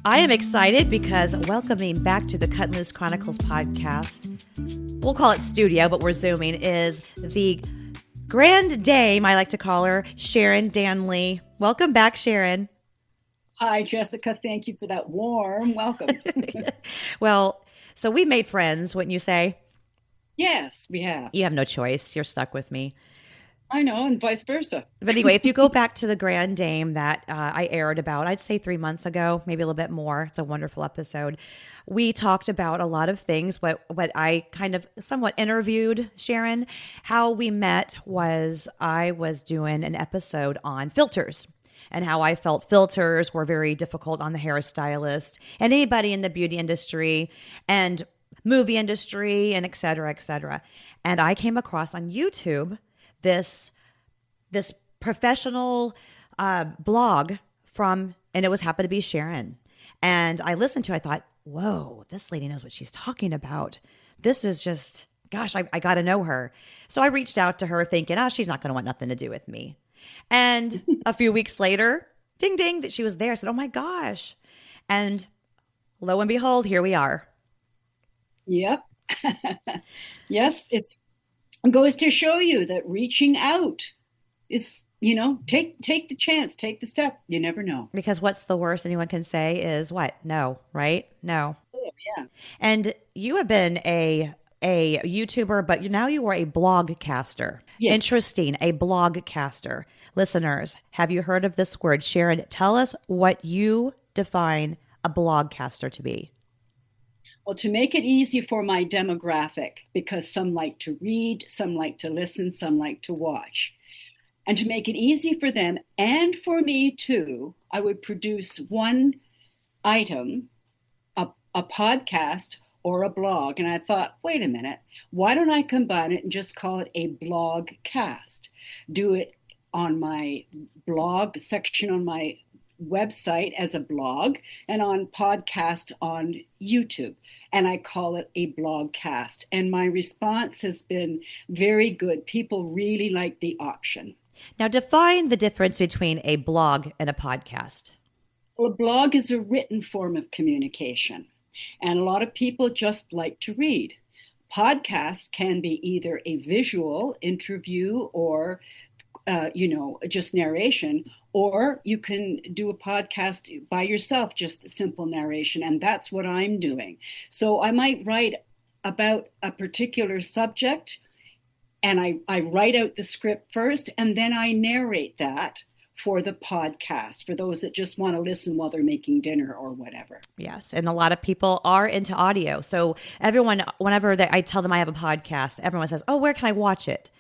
I am excited because welcoming back to the Cut and Loose Chronicles podcast, we'll call it studio, but we're Zooming, is the Grande Dame, I like to call her, Sharon Danley. Welcome back, Sharon. Hi, Jessica. Thank you for that warm welcome. Well, so we made friends, wouldn't you say? Yes, we have. You have no choice. You're stuck with me. I know, and vice versa. But anyway, if you go back to the Grande Dame that I aired about, I'd say 3 months ago, maybe a little bit more. It's a wonderful episode. We talked about a lot of things. What I kind of somewhat interviewed Sharon. How we met was I was doing an episode on filters and how I felt filters were very difficult on the hairstylist and anybody in the beauty industry and movie industry and et cetera, et cetera. And I came across on YouTube this professional blog from, and it was happened to be Sharon. And I listened to it, I thought, whoa, this lady knows what she's talking about. This is just, gosh, I got to know her. So I reached out to her thinking, oh, she's not going to want nothing to do with me. And a few weeks later, ding, ding, that she was there. I said, oh my gosh. And lo and behold, here we are. Yep. Yes, it goes to show you that reaching out is, take the chance, take the step. You never know. Because what's the worst anyone can say is what? No, right? No. Oh, yeah. And you have been a YouTuber, but now you are a blog caster. Yes. Interesting, a blog caster. Listeners, have you heard of this word? Sharon, tell us what you define a blog caster to be. Well, to make it easy for my demographic, because some like to read, some like to listen, some like to watch. And to make it easy for them and for me too, I would produce one item, a podcast or a blog. And I thought, wait a minute, why don't I combine it and just call it a blog cast? Do it on my blog section on my website as a blog and on podcast on YouTube. And I call it a blogcast. And my response has been very good. People really like the option. Now define the difference between a blog and a podcast. Well, a blog is a written form of communication. And a lot of people just like to read. Podcast can be either a visual interview or just narration, or you can do a podcast by yourself, just simple narration. And that's what I'm doing. So I might write about a particular subject and I write out the script first, and then I narrate that for the podcast, for those that just want to listen while they're making dinner or whatever. Yes. And a lot of people are into audio. So everyone, whenever I tell them I have a podcast, everyone says, oh, where can I watch it?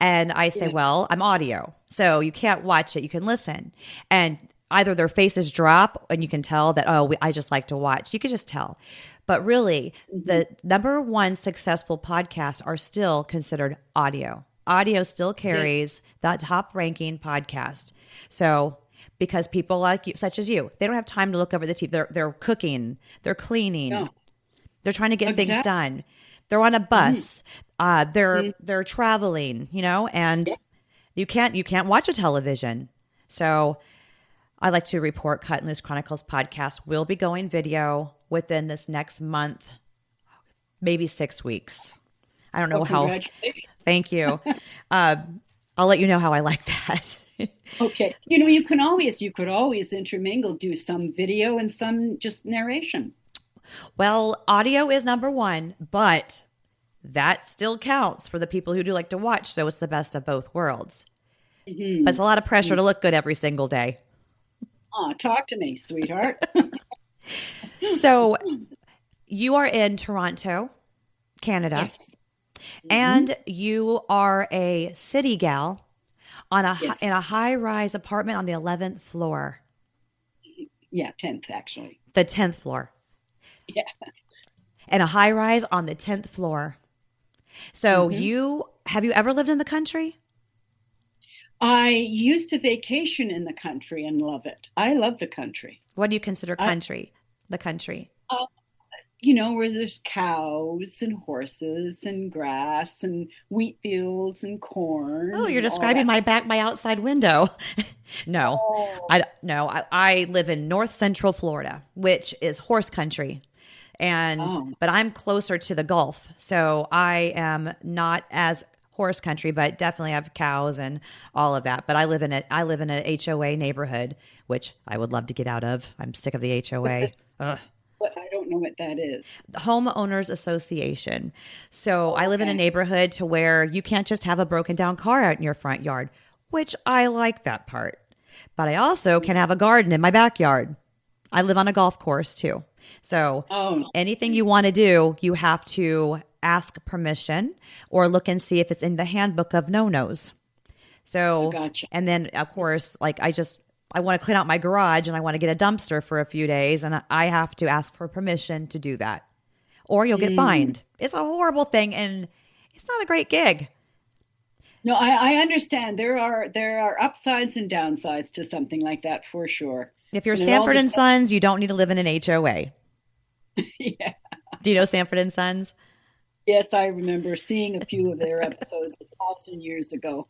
And I say, well, I'm audio, so you can't watch it. You can listen. And either their faces drop and you can tell that, I just like to watch. You can just tell. But really, the number one successful podcasts are still considered audio. Audio still carries that top ranking podcast. So because people like you, such as you, they don't have time to look over the TV. They're cooking, they're cleaning, they're trying to get things done. They're on a bus. They're traveling, and you can't watch a television. So I like to report Cut and Loose Chronicles podcast will be going video within this next month, maybe 6 weeks. I don't know how. Thank you. I'll let you know how I like that. Okay. You could always intermingle, do some video and some just narration. Well, audio is number one, but that still counts for the people who do like to watch. So it's the best of both worlds. Mm-hmm. But it's a lot of pressure to look good every single day. Oh, talk to me, sweetheart. So you are in Toronto, Canada, yes. And you are a city gal in a high-rise apartment on the 11th floor. Yeah, 10th actually. The 10th floor. Yeah. And a high-rise on the 10th floor. So have you ever lived in the country? I used to vacation in the country and love it. I love the country. What do you consider country? The country? where there's cows and horses and grass and wheat fields and Oh, corn you're and all describing that. my outside window. No, Oh, I live in north central Florida, which is horse country. oh, But I'm closer to the Gulf. So I am not as horse country, but definitely have cows and all of that. But I live in a HOA neighborhood, which I would love to get out of. I'm sick of the HOA. Ugh. but I don't know what that is. The Homeowners Association. So I Oh, live in a okay. neighborhood to where you can't just have a broken down car out in your front yard, which I like that part. But I also can have a garden in my backyard. I live on a golf course too. So Oh, anything you want to do, you have to ask permission or look and see if it's in the handbook of no-nos. I So, gotcha. and then of course, I want to clean out my garage and I want to get a dumpster for a few days and I have to ask for permission to do that. Or you'll get Mm. fined. It's a horrible thing and it's not a great gig. No, I understand. There are upsides and downsides to something like that for sure, If you're and it all Sanford and depends. Sons, you don't need to live in an HOA. Yeah. Do you know Sanford and Sons? Yes, I remember seeing a few of their episodes 1,000 years ago.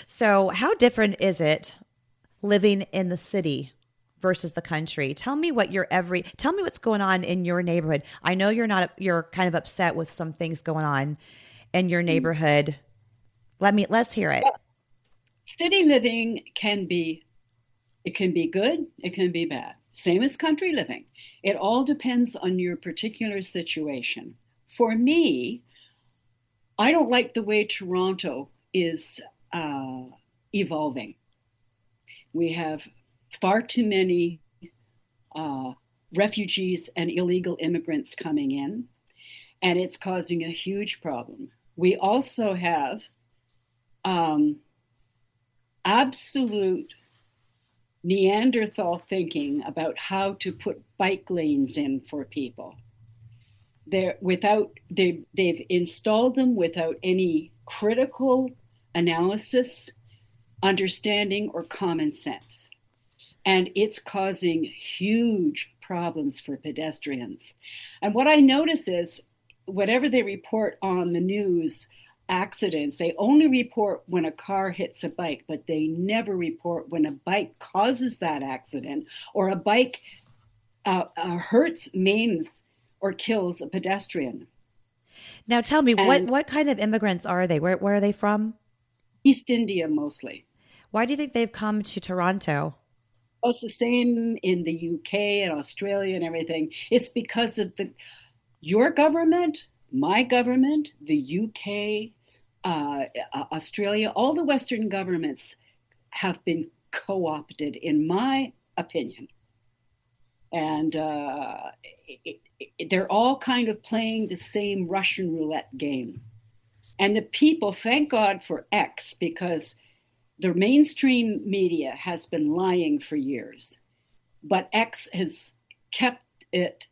So, how different is it living in the city versus the country? Tell me what's going on in your neighborhood. I know you're kind of upset with some things going on in your neighborhood. Let's hear it. City living it can be good, it can be bad. Same as country living. It all depends on your particular situation. For me, I don't like the way Toronto is uh, evolving. We have far too many uh, refugees and illegal immigrants coming in, and it's causing a huge problem. We also have um, absolute Neanderthal thinking about how to put bike lanes in for people. They've installed them without any critical analysis, understanding, or common sense. And it's causing huge problems for pedestrians. And what I notice is whatever they report on the news, accidents, they only report when a car hits a bike, but they never report when a bike causes that accident or a bike hurts, maims, or kills a pedestrian. Now tell me And what kind of immigrants are they? Where are they from? East India mostly. Why do you think they've come to Toronto? Well, it's the same in the UK and Australia and everything. It's because of your government, my government, the UK, Australia, all the Western governments have been co opted, in my opinion. And they're all kind of playing the same Russian roulette game. And the people, thank God for X, because the mainstream media has been lying for years. But X has kept it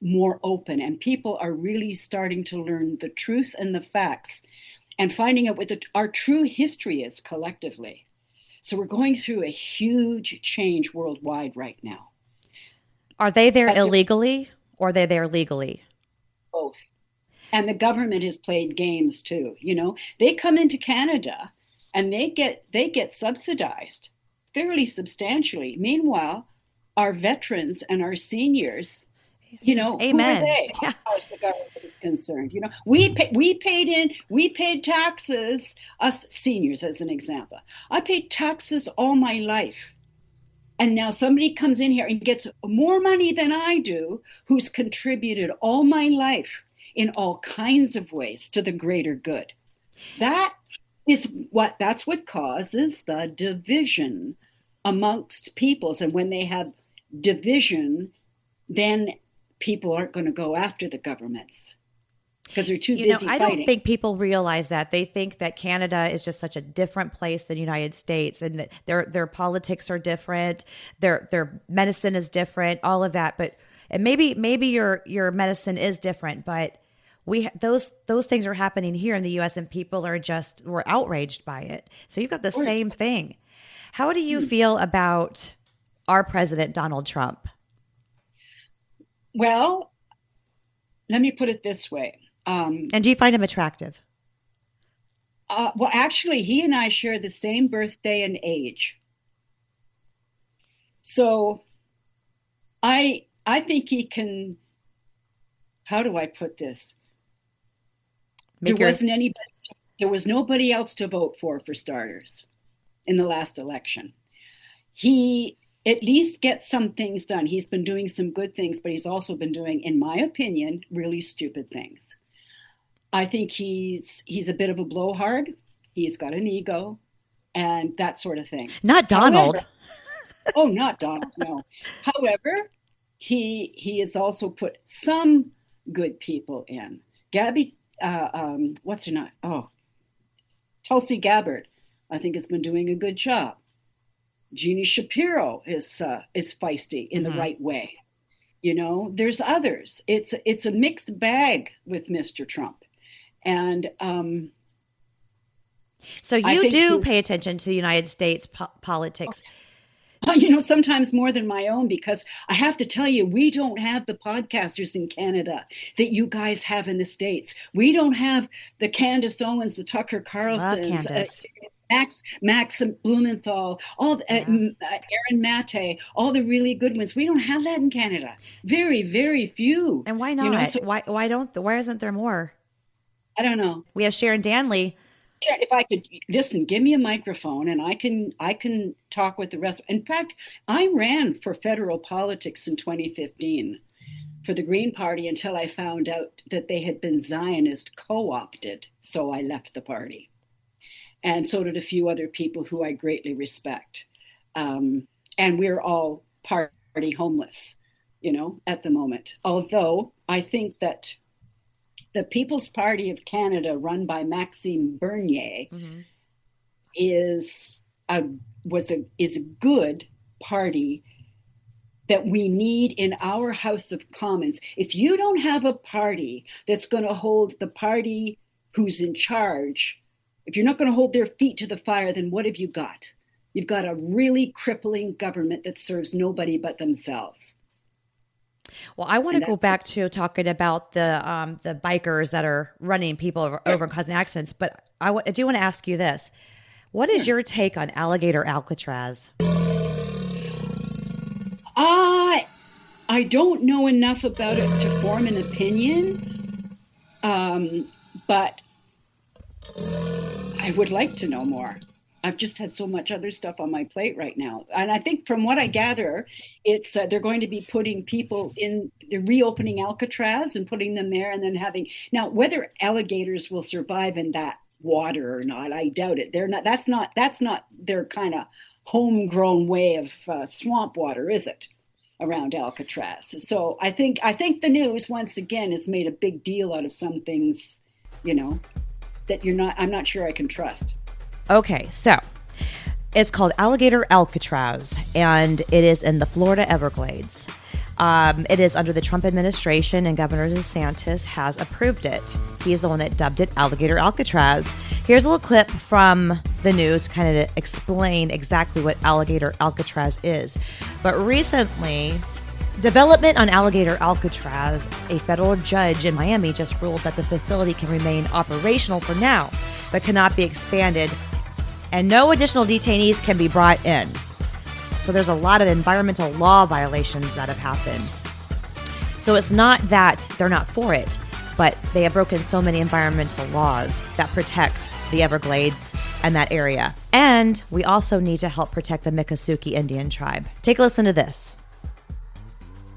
more open, and people are really starting to learn the truth and the facts and finding out what our true history is collectively. So we're going through a huge change worldwide right now. Are they there But they're illegally or are they there legally? both. And the government has played games too. They come into Canada and they get subsidized fairly substantially. Meanwhile, our veterans and our seniors, who are Amen. they Yeah. as far as the government is concerned? We paid taxes, us seniors as an example. I paid taxes all my life. And now somebody comes in here and gets more money than I do, who's contributed all my life in all kinds of ways to the greater good. That that's what causes the division amongst peoples. And when they have division, then people aren't going to go after the governments because they're too busy I don't fighting. think people realize that. They think that Canada is just such a different place than the United States and that their politics are different, their medicine is different, all of that. But and maybe your medicine is different, but those things are happening here in the US and people we're outraged by it. So you've got the Of course. same thing. How do you feel about our president Donald Trump? Well, let me put it this way. And do you find him attractive? Well, actually, he and I share the same birthday and age. So I think he can, how do I put this? There was nobody else to vote for starters, in the last election. He at least gets some things done. He's been doing some good things, but he's also been doing, in my opinion, really stupid things. I think he's a bit of a blowhard. He's got an ego and that sort of thing. Not Donald. However, oh, not Donald, no. However, he has also put some good people in. Gabby, what's her name? Oh, Tulsi Gabbard, I think has been doing a good job. Jeannie Shapiro is feisty in the right way. You know, there's others. It's a mixed bag with Mr. Trump. And so you do pay attention to the United States politics. You know, sometimes more than my own, because I have to tell you, we don't have the podcasters in Canada that you guys have in the States. We don't have the Candace Owens, the Tucker Carlsons, Max Blumenthal, Aaron Mate, all the really good ones. We don't have that in Canada. Very, very few. And why not? You know, so, why isn't there more? I don't know. We have Sharon Danley. If I could listen, give me a microphone and I can talk with the rest. In fact, I ran for federal politics in 2015 for the Green Party until I found out that they had been Zionist co-opted. So I left the party. And so did a few other people who I greatly respect. And we're all party homeless, you know, at the moment. Although I think that the People's Party of Canada, run by Maxime Bernier, is a good party that we need in our House of Commons. If you don't have a party that's going to hold the party who's in charge, if you're not going to hold their feet to the fire, then what have you got? You've got a really crippling government that serves nobody but themselves. Well, I want to go back to talking about the bikers that are running people over and causing accidents, but I do want to ask you this. What is your take on Alligator Alcatraz? I don't know enough about it to form an opinion, but I would like to know more. I've just had so much other stuff on my plate right now. And I think from what I gather, it's they're going to be putting people in, they're reopening Alcatraz and putting them there and then now whether alligators will survive in that water or not, I doubt it. That's not their kind of homegrown way of swamp water, is it? Around Alcatraz. So I think the news once again has made a big deal out of some things, you know, that I'm not sure I can trust. Okay, so it's called Alligator Alcatraz, and it is in the Florida Everglades. It is under the Trump administration, and Governor DeSantis has approved it. He is the one that dubbed it Alligator Alcatraz. Here's a little clip from the news kind of to explain exactly what Alligator Alcatraz is. But recently, development on Alligator Alcatraz, a federal judge in Miami just ruled that the facility can remain operational for now, but cannot be expanded, and no additional detainees can be brought in. So there's a lot of environmental law violations that have happened. So it's not that they're not for it, but they have broken so many environmental laws that protect the Everglades and that area. And we also need to help protect the Miccosukee Indian tribe. Take a listen to this.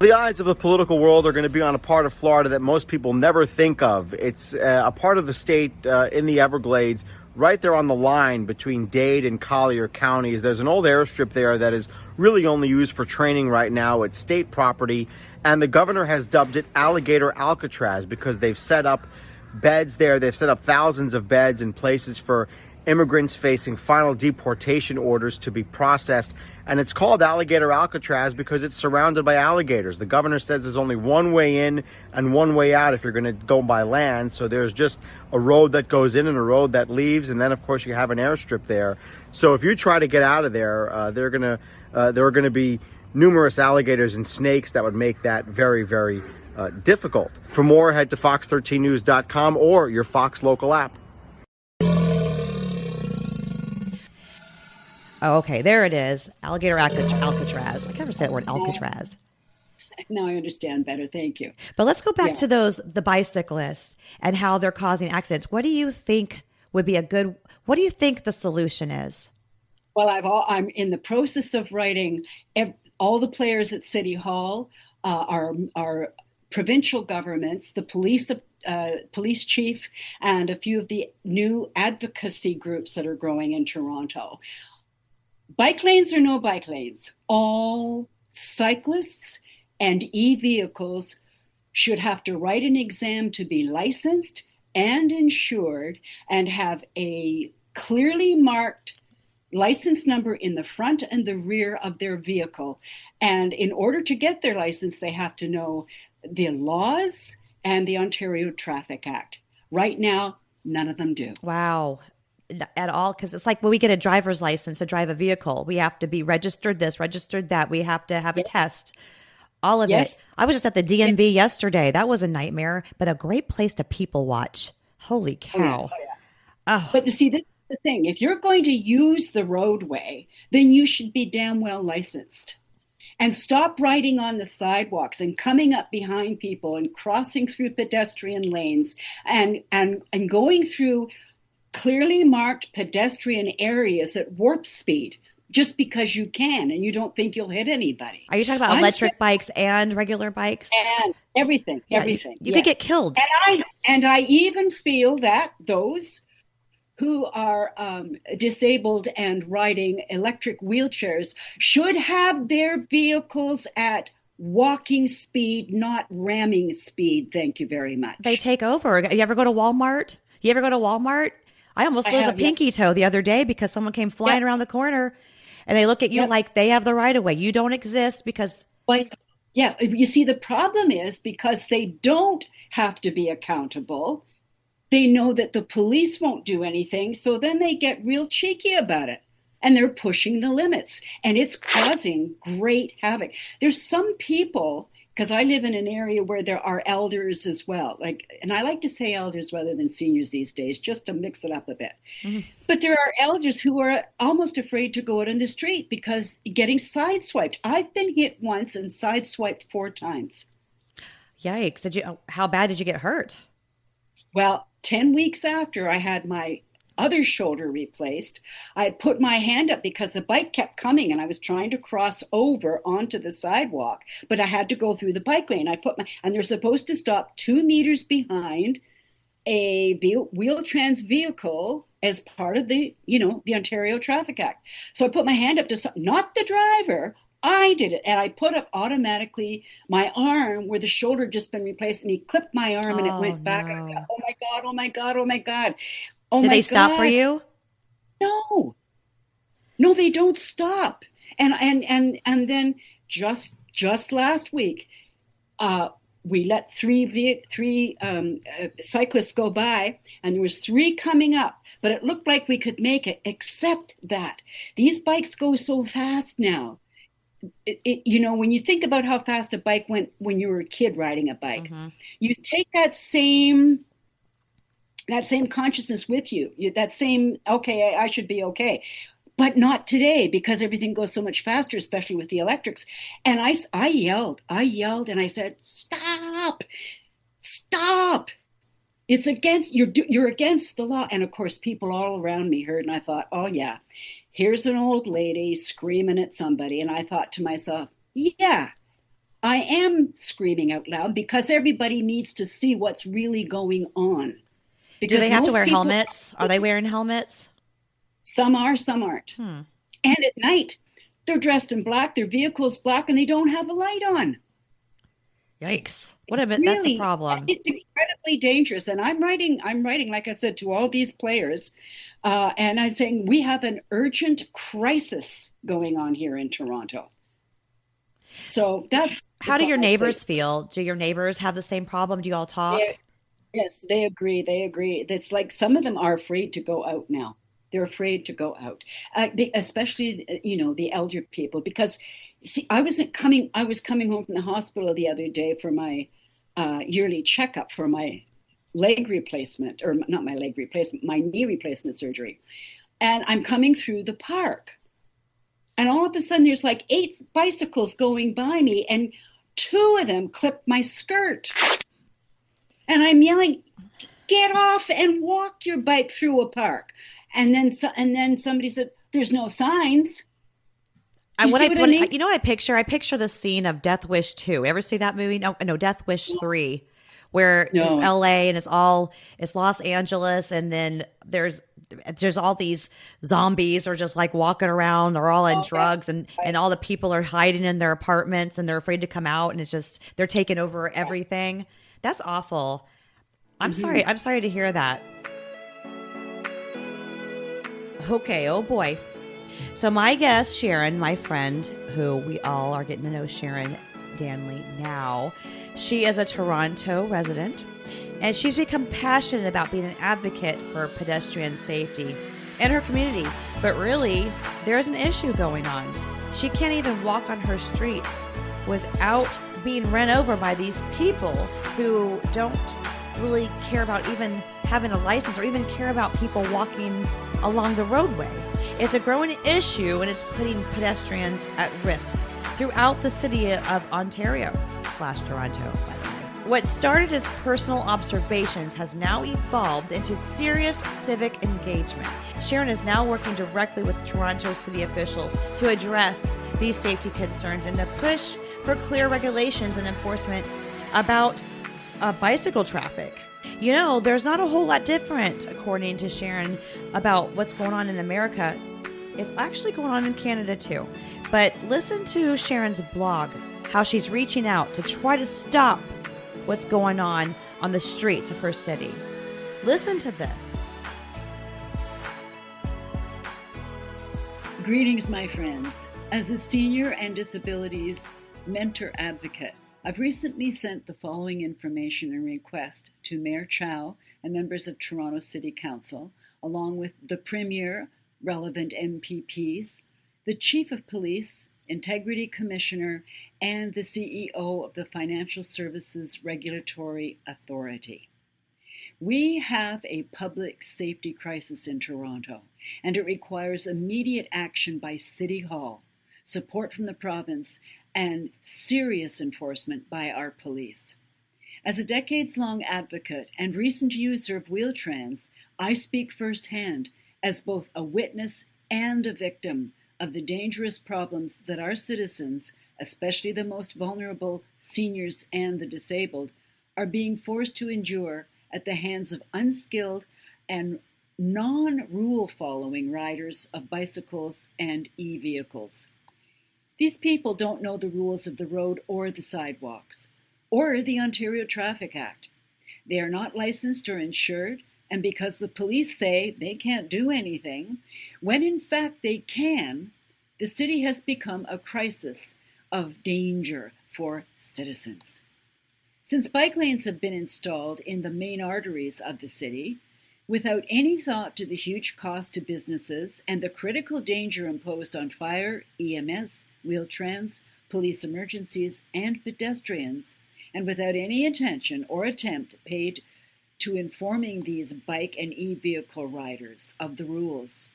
The eyes of the political world are going to be on a part of Florida that most people never think of. It's a part of the state in the Everglades, right there on the line between Dade and Collier counties. There's an old airstrip there that is really only used for training right now. It's state property, and the governor has dubbed it Alligator Alcatraz because they've set up beds there. They've set up thousands of beds in places for immigrants facing final deportation orders to be processed. And it's called Alligator Alcatraz because it's surrounded by alligators. The governor says there's only one way in and one way out if you're going to go by land. So there's just a road that goes in and a road that leaves. And then, of course, you have an airstrip there. So if you try to get out of there, there are going to be numerous alligators and snakes that would make that very, very difficult. For more, head to fox13news.com or your Fox local app. Oh, okay. There it is. Alligator Alcatraz. I can never say that word, Alcatraz. Now I understand better. Thank you. But let's go back to the bicyclists and how they're causing accidents. What do you think would be what do you think the solution is? Well, I'm in the process of writing all the players at City Hall, our provincial governments, the police chief, and a few of the new advocacy groups that are growing in Toronto. Bike lanes or no bike lanes, all cyclists and e-vehicles should have to write an exam to be licensed and insured and have a clearly marked license number in the front and the rear of their vehicle. And in order to get their license, they have to know the laws and the Ontario Traffic Act. Right now, none of them do. Wow. At all, because it's like when we get a driver's license to drive a vehicle, we have to be registered this, registered that. We have to have a test. All of it. I was just at the DMV yesterday. That was a nightmare, but a great place to people watch. Holy cow. Oh. But you see, this is the thing. If you're going to use the roadway, then you should be damn well licensed. And stop riding on the sidewalks and coming up behind people and crossing through pedestrian lanes and going through clearly marked pedestrian areas at warp speed just because you can and you don't think you'll hit anybody. Are you talking about electric bikes and regular bikes? And everything. You could get killed. And I even feel that those who are disabled and riding electric wheelchairs should have their vehicles at walking speed, not ramming speed. Thank you very much. They take over. You ever go to Walmart? I almost lost a pinky toe the other day because someone came flying around the corner and they look at you like they have the right of way. You don't exist because... Yeah, you see, the problem is because they don't have to be accountable. They know that the police won't do anything, so then they get real cheeky about it. And they're pushing the limits. And it's causing great havoc. There's some people... because I live in an area where there are elders as well. And I like to say elders rather than seniors these days, just to mix it up a bit. Mm-hmm. But there are elders who are almost afraid to go out on the street because getting sideswiped. I've been hit once and sideswiped 4 times. Yikes. How bad did you get hurt? Well, 10 weeks after I had my other shoulder replaced, I put my hand up because the bike kept coming and I was trying to cross over onto the sidewalk, but I had to go through the bike lane. And they're supposed to stop 2 meters behind a wheel-trans vehicle as part of the Ontario Traffic Act. So I put my hand up to stop, not the driver. I did it. And I put up automatically my arm where the shoulder just been replaced, and he clipped my arm and it went back. And I thought, oh my God, oh my God, oh my God. Oh, did they stop for you? No, they don't stop. And then just last week, we let three cyclists go by, and there was 3 coming up, but it looked like we could make it. Except that these bikes go so fast now. When you think about how fast a bike went when you were a kid riding a bike, you take that same consciousness with you, that same, okay, I should be okay. But not today, because everything goes so much faster, especially with the electrics. And I yelled and I said, stop. You're against the law. And of course, people all around me heard, and I thought, oh yeah, here's an old lady screaming at somebody. And I thought to myself, yeah, I am screaming out loud because everybody needs to see what's really going on. Because do they have to wear helmets? Are they wearing helmets? Some are, some aren't. And at night, they're dressed in black, their vehicle's black, and they don't have a light on. Yikes. That's a problem. It's incredibly dangerous. And I'm writing, like I said, to all these players, and I'm saying we have an urgent crisis going on here in Toronto. So how do your neighbors feel? Do your neighbors have the same problem? Do you all talk? Yes, they agree. It's like some of them are afraid to go out now. They're afraid to go out, especially the elder people. Because see, I was coming home from the hospital the other day for my yearly checkup for my leg replacement, or not my leg replacement, my knee replacement surgery, and I'm coming through the park, and all of a sudden there's like 8 bicycles going by me, and 2 of them clipped my skirt, and I'm yelling, "Get off and walk your bike through a park." And then somebody said, "There's no signs." You know what I picture? I picture the scene of Death Wish 2. Ever see that movie? No, Death Wish 3, where it's LA and it's Los Angeles, and then there's all these zombies are just like walking around. They're all on drugs, and all the people are hiding in their apartments and they're afraid to come out, and it's just they're taking over everything. That's awful. I'm sorry to hear that. Okay, oh boy. So my guest, Sharon, my friend, who we all are getting to know, Sharon Danley now, she is a Toronto resident, and she's become passionate about being an advocate for pedestrian safety in her community. But really, there's an issue going on. She can't even walk on her streets without being run over by these people who don't really care about even having a license or even care about people walking along the roadway. It's a growing issue, and it's putting pedestrians at risk throughout the city of Ontario/Toronto, by the way. What started as personal observations has now evolved into serious civic engagement. Sharon is now working directly with Toronto city officials to address these safety concerns and to push for clear regulations and enforcement about bicycle traffic. You know, there's not a whole lot different, according to Sharon, about what's going on in America. It's actually going on in Canada too. But listen to Sharon's blog, how she's reaching out to try to stop what's going on the streets of her city. Listen to this. Greetings, my friends. As a senior and disabilities mentor advocate, I've recently sent the following information and request to Mayor Chow and members of Toronto City Council, along with the Premier, relevant MPPs, the Chief of Police, Integrity Commissioner, and the CEO of the Financial Services Regulatory Authority. We have a public safety crisis in Toronto, and it requires immediate action by City Hall, support from the province, and serious enforcement by our police. As a decades-long advocate and recent user of Wheel-Trans, I speak firsthand as both a witness and a victim of the dangerous problems that our citizens, especially the most vulnerable, seniors and the disabled, are being forced to endure at the hands of unskilled and non-rule-following riders of bicycles and e-vehicles. These people don't know the rules of the road or the sidewalks, or the Ontario Traffic Act. They are not licensed or insured, and because the police say they can't do anything, when in fact they can, the city has become a crisis of danger for citizens. Since bike lanes have been installed in the main arteries of the city, without any thought to the huge cost to businesses and the critical danger imposed on fire, EMS, Wheel-Trans, police emergencies, and pedestrians, and without any intention or attempt paid to informing these bike and e-vehicle riders of the rules.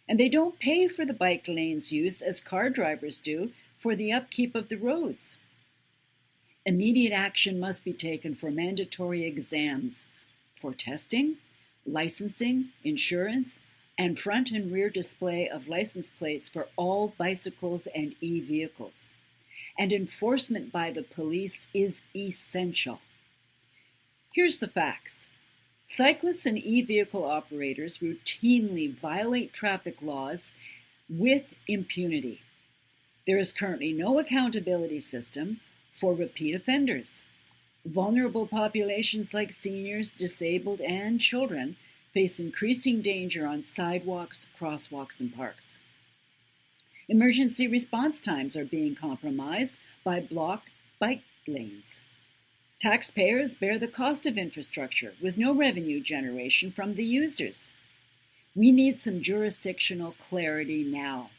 And they don't pay for the bike lanes use as car drivers do for the upkeep of the roads. Immediate action must be taken for mandatory exams for testing, licensing, insurance, and front and rear display of license plates for all bicycles and e-vehicles. And enforcement by the police is essential. Here's the facts. Cyclists and e-vehicle operators routinely violate traffic laws with impunity. There is currently no accountability system for repeat offenders. Vulnerable populations like seniors, disabled, and children face increasing danger on sidewalks, crosswalks, and parks. Emergency response times are being compromised by blocked bike lanes. Taxpayers bear the cost of infrastructure with no revenue generation from the users. We need some jurisdictional clarity now.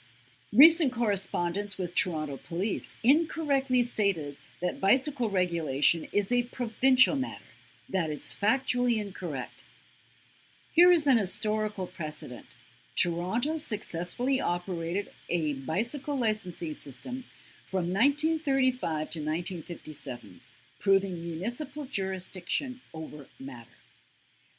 Recent correspondence with Toronto Police incorrectly stated that bicycle regulation is a provincial matter. That is factually incorrect. Here is an historical precedent. Toronto successfully operated a bicycle licensing system from 1935 to 1957, proving municipal jurisdiction over matter.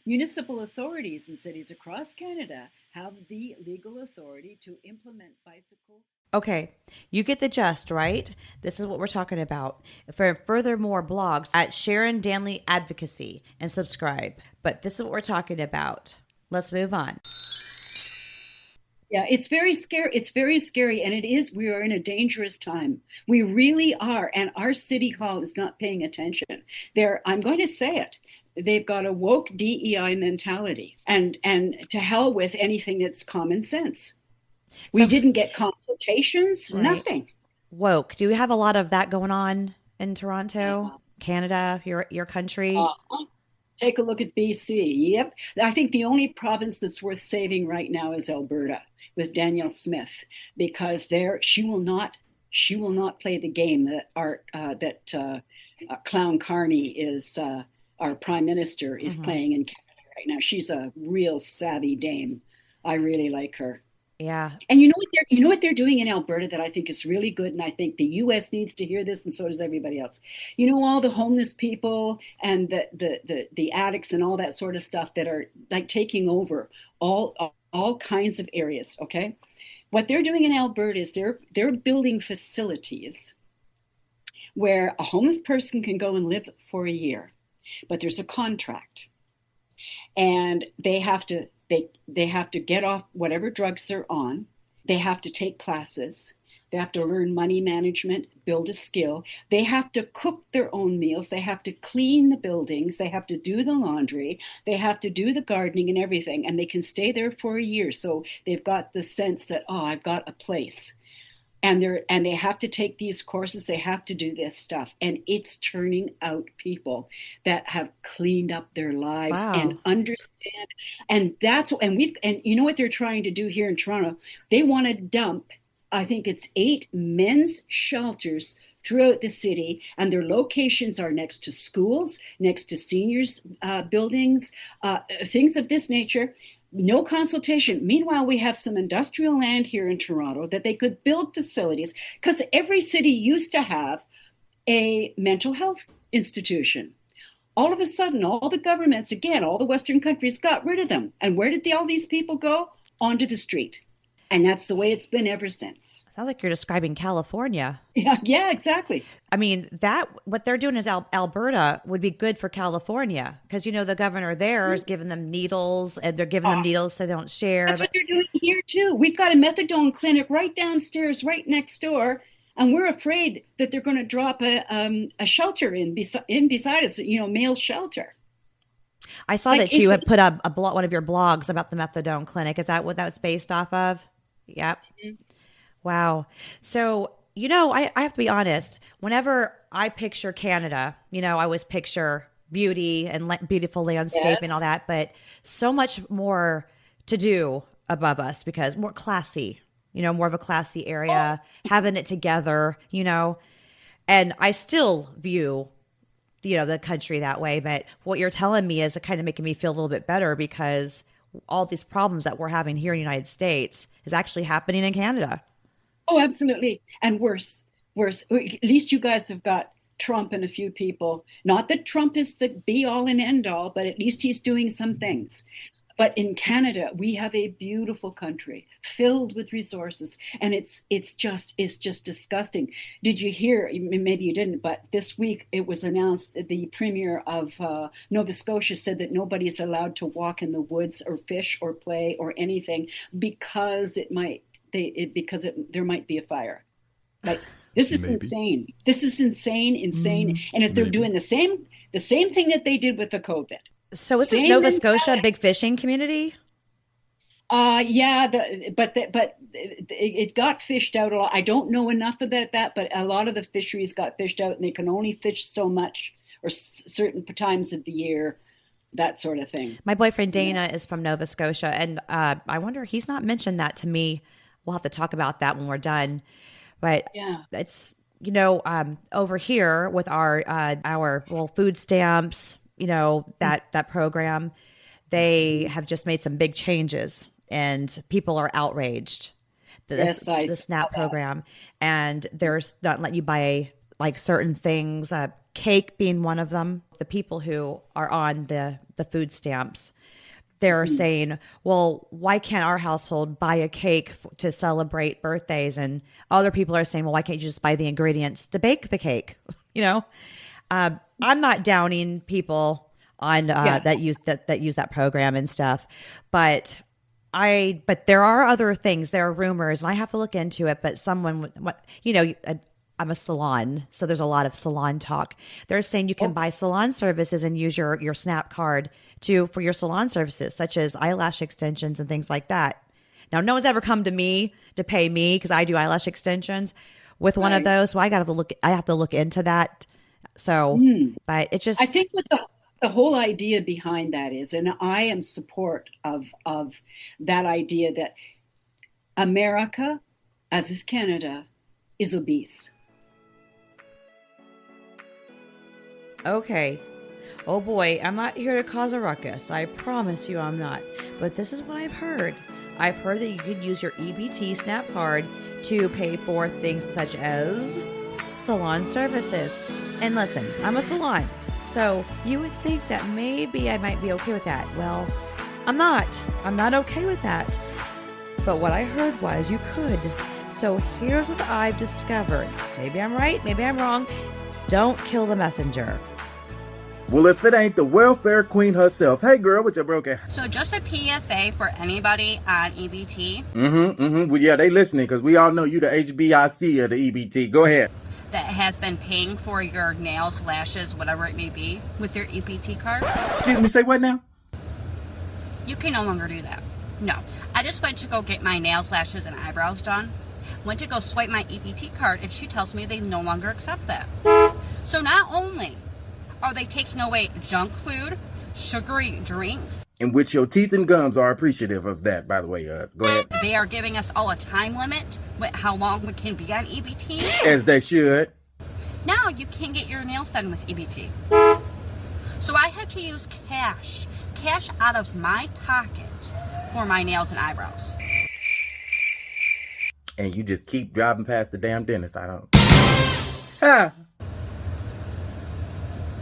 Municipal authorities in cities across Canada have the legal authority to implement bicycle. Okay, you get the gist, right? This is what we're talking about. For furthermore blogs at Sharon Danley Advocacy and subscribe. But this is what we're talking about. Let's move on. Yeah, it's very scary. It's very scary. And it is, we are in a dangerous time. We really are. And our city hall is not paying attention. I'm going to say it. They've got a woke DEI mentality, and to hell with anything that's common sense. We didn't get consultations, right. Nothing. Woke. Do we have a lot of that going on in Toronto, Canada, your country? Take a look at BC. Yep. I think the only province that's worth saving right now is Alberta with Danielle Smith, because she will not play the game that Clown Carney is. Our prime minister is playing in Canada right now. She's a real savvy dame. I really like her. Yeah. And you know what they're doing in Alberta that I think is really good, and I think the U.S. needs to hear this, and so does everybody else. You know, all the homeless people and the addicts and all that sort of stuff that are like taking over all kinds of areas. Okay, what they're doing in Alberta is they're building facilities where a homeless person can go and live for a year. But there's a contract, and they have to get off whatever drugs they're on. They have to take classes. They have to learn money management, build a skill. They have to cook their own meals. They have to clean the buildings. They have to do the laundry. They have to do the gardening and everything. And they can stay there for a year. So they've got the sense that, I've got a place. And they have to take these courses. They have to do this stuff, and it's turning out people that have cleaned up their lives and understand. And you know what they're trying to do here in Toronto? They want to dump, I think it's 8 men's shelters throughout the city, and their locations are next to schools, next to seniors' buildings, things of this nature. No consultation. Meanwhile, we have some industrial land here in Toronto that they could build facilities, because every city used to have a mental health institution. All of a sudden, all the governments, again, all the Western countries got rid of them. And where did all these people go? Onto the street. And that's the way it's been ever since. Sounds like you're describing California. Yeah, exactly. I mean, what they're doing is Alberta would be good for California, because, the governor there is giving them needles, and they're giving them needles so they don't share. That's what they're doing here, too. We've got a methadone clinic right downstairs, right next door, and we're afraid that they're going to drop a shelter in beside us, male shelter. I saw that you had put up one of your blogs about the methadone clinic. Is that what that's based off of? Yep. Mm-hmm. Wow. So, I have to be honest. Whenever I picture Canada, I always picture beauty and beautiful landscape and all that, but so much more to do above us, because more classy, more of a classy area, having it together, and I still view, the country that way. But what you're telling me is kind of making me feel a little bit better, because all these problems that we're having here in the United States is actually happening in Canada. Oh, absolutely. And worse. At least you guys have got Trump and a few people. Not that Trump is the be all and end all, but at least he's doing some things. But in Canada, we have a beautiful country filled with resources, and it's just disgusting. Did you hear? Maybe you didn't, but this week it was announced that the premier of Nova Scotia said that nobody's allowed to walk in the woods or fish or play or anything, because there might be a fire. Like, this is insane. This is insane. And if they're doing the same thing that they did with the COVID. So isn't Nova Scotia a big fishing community? Yeah, but it got fished out a lot. I don't know enough about that, but a lot of the fisheries got fished out, and they can only fish so much or certain times of the year. that sort of thing. My boyfriend Dana is from Nova Scotia, and I wonder, he's not mentioned that to me. We'll have to talk about that when we're done. But Yeah. it's, over here with our food stamps, that program, they have just made some big changes, and people are outraged. The SNAP program, and there's not letting you buy like certain things, cake being one of them. The people who are on the food stamps, they're saying, well, why can't our household buy a cake to celebrate birthdays? And other people are saying, well, why can't you just buy the ingredients to bake the cake? I'm not downing people on that use that program and stuff, but there are other things. There are rumors, and I have to look into it. But I'm a salon, so there's a lot of salon talk. They're saying you can buy salon services and use your SNAP card for your salon services, such as eyelash extensions and things like that. Now, no one's ever come to me to pay me because I do eyelash extensions with one of those, so I have to look into that. So, but it just, I think what the whole idea behind that is, and I am support of that idea, that America, as is Canada, is obese. Okay. Oh boy, I'm not here to cause a ruckus. I promise you I'm not. But this is what I've heard. I've heard that you could use your EBT SNAP card to pay for things such as salon services. And listen, I'm a salon, so you would think that maybe I might be okay with that. Well, I'm not. I'm not okay with that. But what I heard was you could. So here's what I've discovered. Maybe I'm right, maybe I'm wrong. Don't kill the messenger. Well, if it ain't the welfare queen herself. Hey, girl, with your broken... So just a PSA for anybody on EBT. Well, yeah, they listening because we all know you the HBIC of the EBT. Go ahead. That has been paying for your nails, lashes, whatever it may be, with your EBT card. Excuse me, say what now? You can no longer do that. No. I just went to go get my nails, lashes, and eyebrows done. Went to go swipe my EBT card, and she tells me they no longer accept that. So not only are they taking away junk food, sugary drinks, in which your teeth and gums are appreciative of that, by the way. Go ahead. They are giving us all a time limit with how long we can be on EBT. As they should. Now you can get your nails done with EBT. So I had to use cash out of my pocket for my nails and eyebrows. And you just keep driving past the damn dentist. I don't...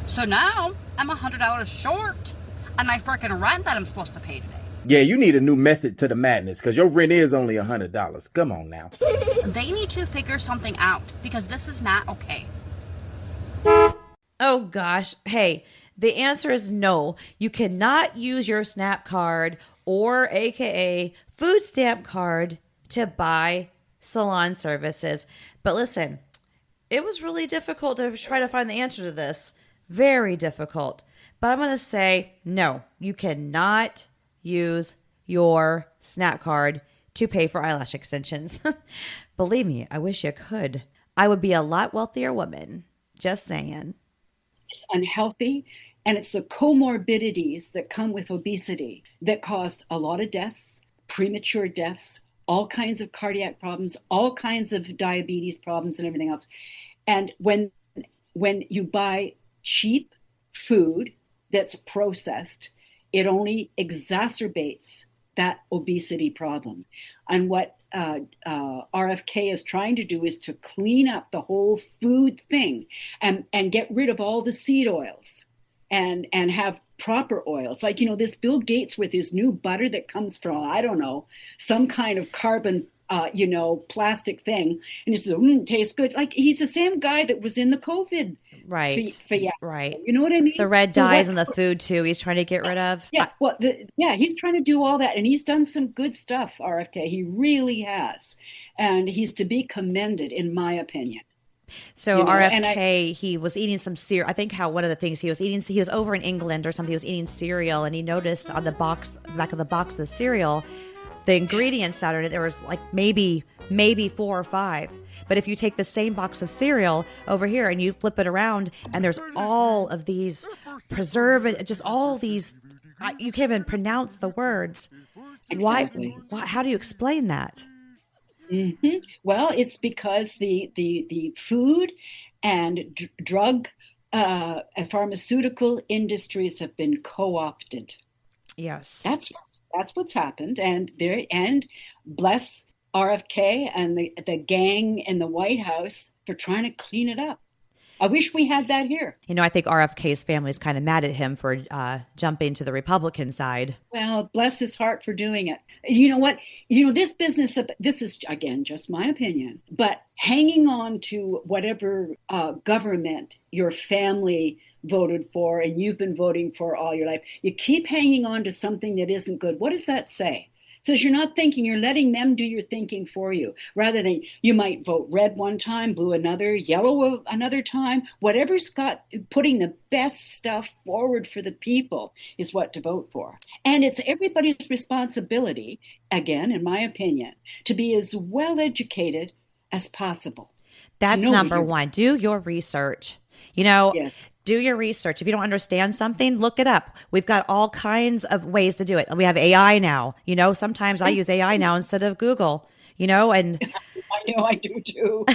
So now I'm $100 short on my freaking rent that I'm supposed to pay today. Yeah, you need a new method to the madness because your rent is only $100. Come on now. They need to figure something out because this is not okay. Oh gosh. Hey, the answer is no. You cannot use your SNAP card or AKA food stamp card to buy salon services. But listen, it was really difficult to try to find the answer to this. Very difficult. But I'm going to say no, you cannot use your SNAP card to pay for eyelash extensions. Believe me, I wish you could. I would be a lot wealthier woman. Just saying. It's unhealthy, and it's the comorbidities that come with obesity that cause a lot of deaths, premature deaths, all kinds of cardiac problems, all kinds of diabetes problems and everything else. And when you buy cheap food that's processed, it only exacerbates that obesity problem. And what RFK is trying to do is to clean up the whole food thing and get rid of all the seed oils and have proper oils. Like, this Bill Gates with his new butter that comes from, I don't know, some kind of carbon plastic thing. And he says, tastes good. Like, he's the same guy that was in the COVID. Right. Right. You know what I mean? The red dyes in the food too. He's trying to get rid of. Yeah. Well, he's trying to do all that, and he's done some good stuff. RFK, he really has, and he's to be commended, in my opinion. So RFK, he was eating some cereal. I think one of the things he was eating, he was over in England or something. He was eating cereal, and he noticed on the back of the box of the cereal, the ingredients that are in it, there was like maybe maybe 4 or 5. But if you take the same box of cereal over here and you flip it around and there's all of these preservatives, just all these, you can't even pronounce the words. Exactly. Why how do you explain that? Mm-hmm. Well, it's because the food and drug and pharmaceutical industries have been co-opted. Yes. That's what's happened, and bless RFK and the gang in the White House for trying to clean it up. I wish we had that here. I think RFK's family is kind of mad at him for jumping to the Republican side. Well, bless his heart for doing it. You know what? This business, this is, again, just my opinion, but hanging on to whatever government your family voted for and you've been voting for all your life, you keep hanging on to something that isn't good. What does that say? Says you're not thinking, you're letting them do your thinking for you, rather than you might vote red one time, blue another, yellow another time. Whatever's got putting the best stuff forward for the people is what to vote for. And it's everybody's responsibility, again, in my opinion, to be as well educated as possible. That's number one. Do your research. Yes. Do your research. If you don't understand something, look it up. We've got all kinds of ways to do it. We have AI now. Sometimes I use AI now instead of Google, and I know I do too.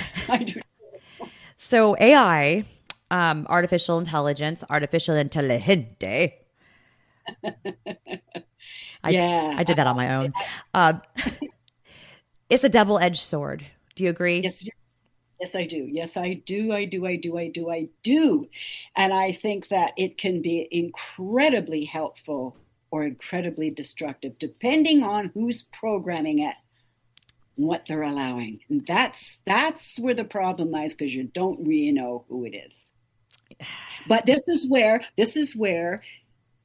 So AI, artificial intelligence, artificial intelligente. I did that on my own. It's a double-edged sword. Do you agree? Yes, I do. Yes, I do. I do. And I think that it can be incredibly helpful or incredibly destructive, depending on who's programming it, and what they're allowing. And that's where the problem lies, because you don't really know who it is. But this is where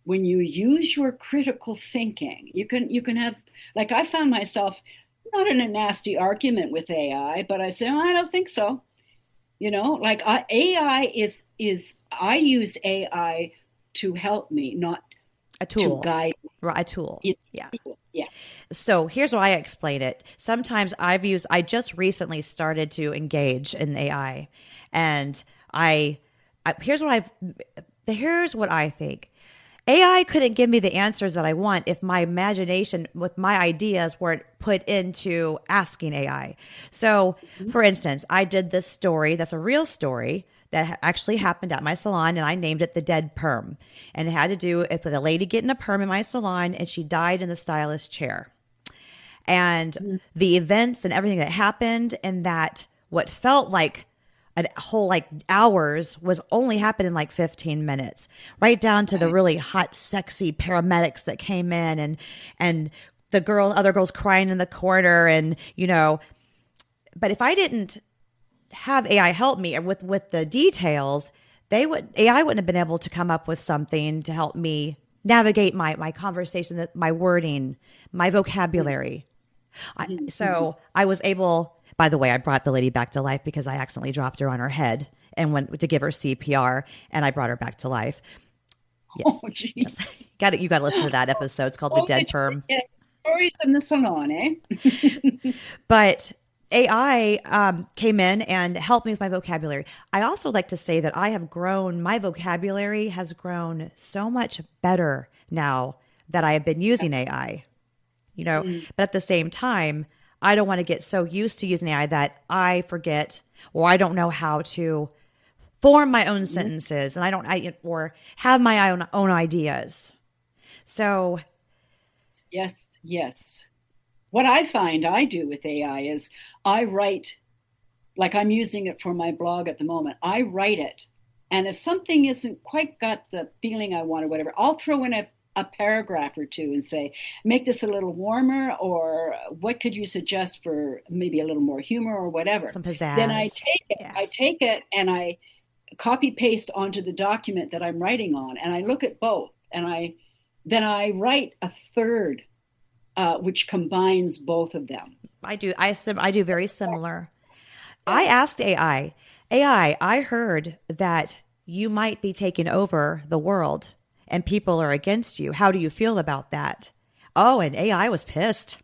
when you use your critical thinking, you can have, like, I found myself not in a nasty argument with AI, but I said, I don't think so. AI is I use AI to help me, not a tool, to guide me. A tool. Yeah. Yes. So here's how I explain it. Sometimes I just recently started to engage in AI, and here's what I think. AI couldn't give me the answers that I want if my imagination with my ideas weren't put into asking AI. So, for instance, I did this story that's a real story that actually happened at my salon, and I named it The Dead Perm. And it had to do with a lady getting a perm in my salon, and she died in the stylist chair. And the events and everything that happened, and that what felt like a whole hours was only happened in 15 minutes, right down to the really hot, sexy paramedics that came in and the other girls crying in the corner. And, but if I didn't have AI help me with the details, AI wouldn't have been able to come up with something to help me navigate my conversation, my wording, my vocabulary. So I was able. By the way, I brought the lady back to life because I accidentally dropped her on her head and went to give her CPR, and I brought her back to life. Yes. Oh, geez. Yes. You got to listen to that episode. It's called The Dead Perm. Stories from the salon, eh? But AI came in and helped me with my vocabulary. I also like to say that my vocabulary has grown so much better now that I have been using AI, but at the same time, I don't want to get so used to using AI that I forget, or I don't know how to form my own sentences, and or have my own ideas. So, yes. What I find I do with AI is I write, like I'm using it for my blog at the moment. I write it, and if something isn't quite got the feeling I want or whatever, I'll throw in a paragraph or two and say, make this a little warmer, or what could you suggest for maybe a little more humor or whatever. Some pizzazz. Then I take it and I copy paste onto the document that I'm writing on, and I look at both, and then I write a third, which combines both of them. I do very similar. I asked AI, I heard that you might be taking over the world and people are against you. How do you feel about that? Oh, and AI was pissed.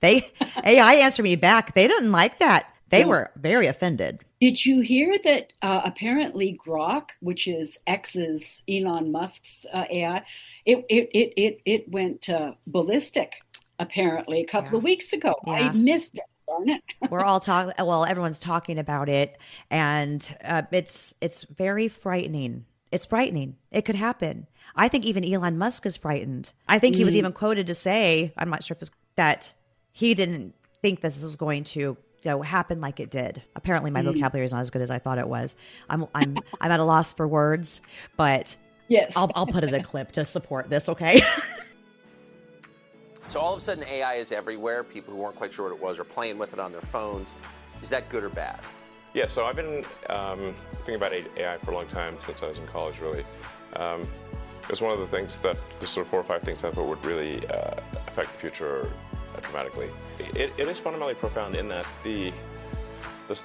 AI answered me back. They didn't like that. They were very offended. Did you hear that apparently Grok, which is X's, Elon Musk's AI, it went ballistic apparently a couple of weeks ago. Yeah. I missed it. Darn it. We're all talking. Well, everyone's talking about it, and it's very frightening. It's frightening. It could happen. I think even Elon Musk is frightened. I think he was even quoted to say, I'm not sure if it's that he didn't think this was going to happen like it did. Apparently, my vocabulary is not as good as I thought it was. I'm at a loss for words, but yes, I'll put in a clip to support this. Okay. So all of a sudden, AI is everywhere. People who weren't quite sure what it was are playing with it on their phones. Is that good or bad? Yeah, so I've been thinking about AI for a long time, since I was in college, really. It was one of the things that, the sort of 4 or 5 things I thought would really affect the future dramatically. It is fundamentally profound in that the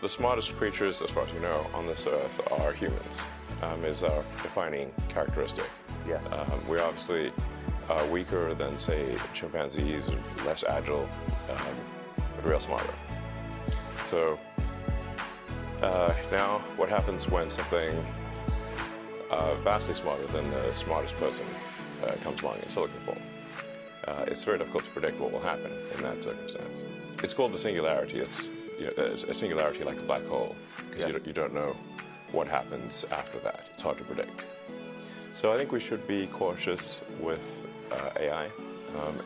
smartest creatures, as far as we know, on this earth are humans, is our defining characteristic. Yes. We're obviously weaker than, say, chimpanzees, or less agile, but real smarter. So now what happens when something vastly smarter than the smartest person comes along in silicon form? It's very difficult to predict what will happen in that circumstance. It's called the singularity. It's a singularity like a black hole, because you don't know what happens after that. It's hard to predict. So I think we should be cautious with AI, and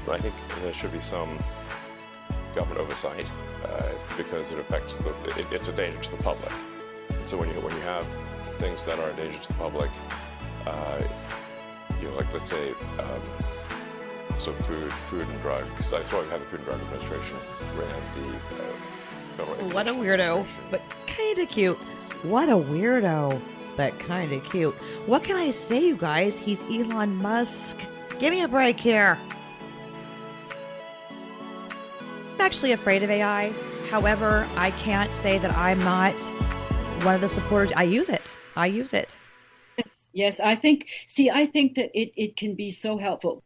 I think there should be some government oversight, because it affects it's a danger to the public. And so when you have things that are a danger to the public, like let's say, so food and drugs. That's why we have the Food and Drug Administration. We have the What a weirdo, but kind of cute. What a weirdo, but kind of cute. What can I say, you guys? He's Elon Musk. Give me a break here. I'm actually afraid of AI. However, I can't say that I'm not one of the supporters. I use it. Yes. I think that it can be so helpful.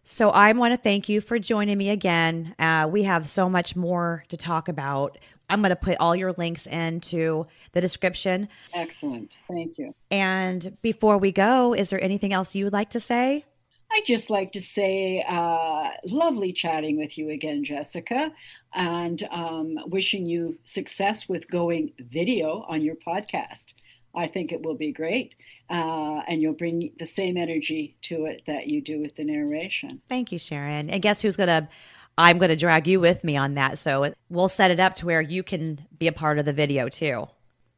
So I want to thank you for joining me again. We have so much more to talk about. I'm going to put all your links into the description. Excellent. Thank you. And before we go, is there anything else you would like to say? I'd just like to say, lovely chatting with you again, Jessica, and wishing you success with going video on your podcast. I think it will be great, and you'll bring the same energy to it that you do with the narration. Thank you, Sharon. And guess I'm going to drag you with me on that. So we'll set it up to where you can be a part of the video too.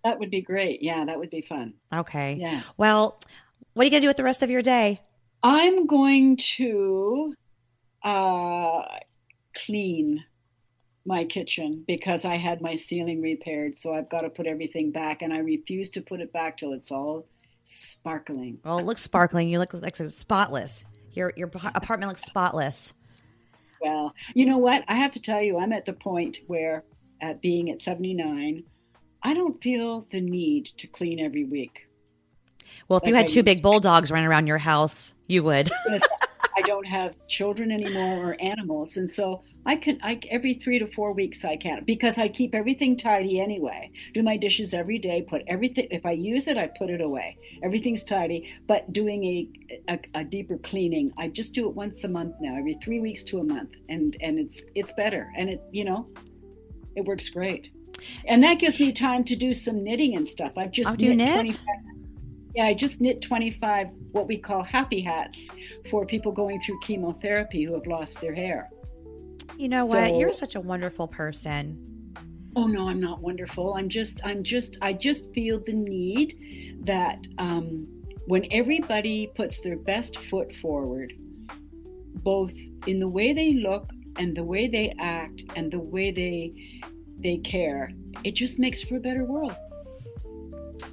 That would be great. Yeah, that would be fun. Okay. Yeah. Well, what are you going to do with the rest of your day? I'm going to clean my kitchen because I had my ceiling repaired. So I've got to put everything back, and I refuse to put it back till it's all sparkling. Well, it looks sparkling. You look like spotless. Your apartment looks spotless. Well, you know what? I have to tell you, I'm at the point where, at being at 79, I don't feel the need to clean every week. Well, if you had 2 big bulldogs running around your house, you would. I don't have children anymore or animals. And so every 3 to 4 weeks I can, because I keep everything tidy anyway. Do my dishes every day, put everything, if I use it, I put it away. Everything's tidy, but doing a deeper cleaning, I just do it once a month now, every 3 weeks to a month. And it's better. And it works great. And that gives me time to do some knitting and stuff. I've just knit. Yeah, I just knit 25 what we call happy hats for people going through chemotherapy who have lost their hair. You know what? You're such a wonderful person. Oh no, I'm not wonderful. I just feel the need that when everybody puts their best foot forward, both in the way they look and the way they act and the way they care, it just makes for a better world.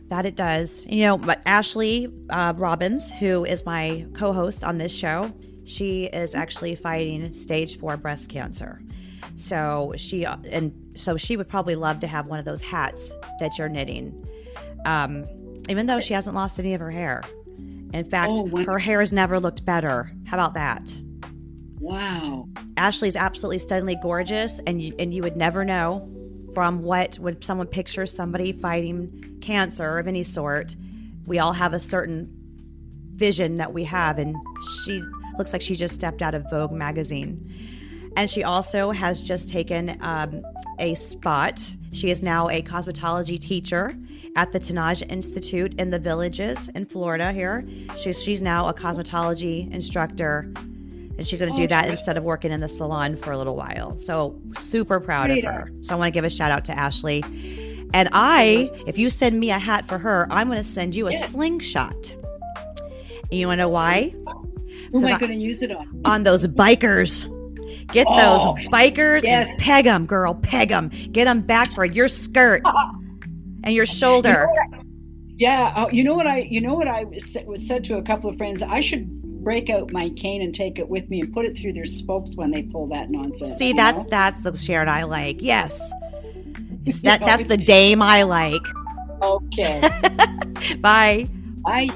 That it does. But Ashley Robbins, who is my co-host on this show, she is actually fighting stage 4 breast cancer. So she would probably love to have one of those hats that you're knitting, even though she hasn't lost any of her hair. In fact, her hair has never looked better. How about that? Wow. Ashley's absolutely stunningly gorgeous, and you would never know from when someone pictures somebody fighting cancer of any sort. We all have a certain vision that we have, and she looks like she just stepped out of Vogue magazine. And she also has just taken a spot. She is now a cosmetology teacher at the Tanaja Institute in the Villages in Florida here. She's now a cosmetology instructor, and she's going to do that instead of working in the salon for a little while. So super proud of her. So I want to give a shout out to Ashley. And if you send me a hat for her, I'm going to send you a slingshot. And you want to know why? Who am I going to use it on? On those bikers. Get those bikers and peg them, girl. Peg them. Get them back for your skirt and your shoulder. You know what I was said to a couple of friends. I should break out my cane and take it with me and put it through their spokes when they pull that nonsense. See, that's the Sharon I like. Yes, that's the dame I like. Okay. Bye. Bye.